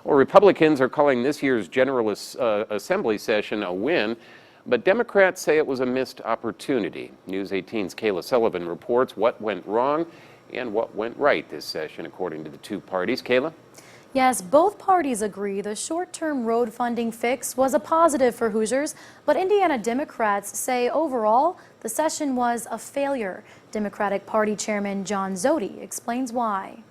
Well, Republicans are calling this year's General Assembly session a win, but Democrats say it was a missed opportunity. News 18's Kayla Sullivan reports what went wrong and what went right this session, according to the two parties. Kayla? Yes, both parties agree the short-term road funding fix was a positive for Hoosiers, but Indiana Democrats say overall the session was a failure. Democratic Party Chairman John Zody explains why.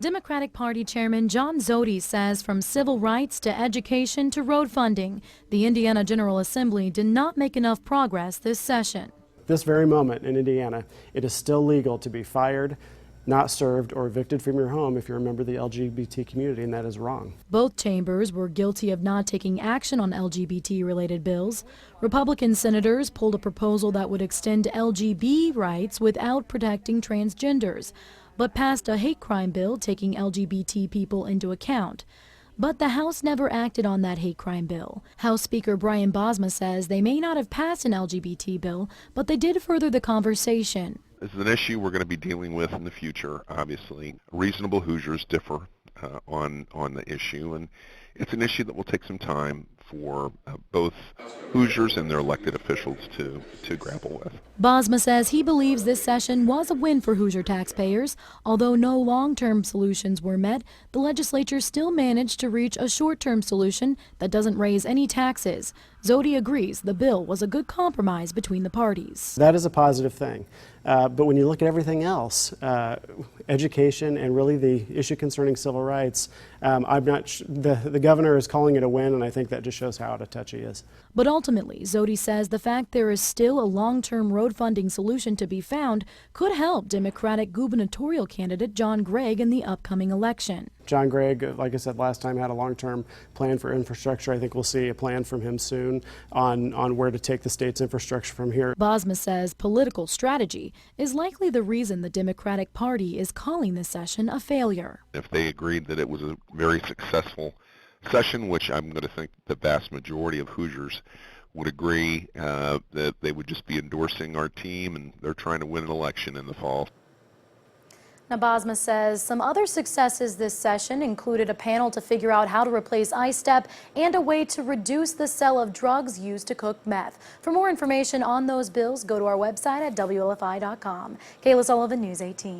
Democratic Party Chairman John Zody says from civil rights to education to road funding, the Indiana General Assembly did not make enough progress this session. This very moment in Indiana, it is still legal to be fired, not served, or evicted from your home if you're a member of the LGBT community, and that is wrong. Both chambers were guilty of not taking action on LGBT-related bills. Republican senators pulled a proposal that would extend LGB rights without protecting transgenders, but passed a hate crime bill taking LGBT people into account. But the House never acted on that hate crime bill. House Speaker Brian Bosma says they may not have passed an LGBT bill, but they did further the conversation. This is an issue we're going to be dealing with in the future, obviously. Reasonable Hoosiers differ on the issue, and it's an issue that will take some time for both Hoosiers and their elected officials to grapple with. Bosma says he believes this session was a win for Hoosier taxpayers. Although no long-term solutions were met, the legislature still managed to reach a short-term solution that doesn't raise any taxes. Zody agrees the bill was a good compromise between the parties. That is a positive thing. But when you look at everything else, education and really the issue concerning civil rights, the governor is calling it a win, and I think that just shows how out of touch he is. But ultimately, Zody says the fact there is still a long-term road funding solution to be found could help Democratic gubernatorial candidate John Gregg in the upcoming election. John Gregg, like I said last time, had a long-term plan for infrastructure. I think we'll see a plan from him soon on where to take the state's infrastructure from here. Bosma says political strategy is likely the reason the Democratic Party is calling this session a failure. If they agreed that it was a very successful session, which I'm going to think the vast majority of Hoosiers would agree, that they would just be endorsing our team, and they're trying to win an election in the fall. Now, Bosma says some other successes this session included a panel to figure out how to replace I-Step and a way to reduce the sale of drugs used to cook meth. For more information on those bills, go to our website at WLFI.com. Kayla Sullivan, News 18.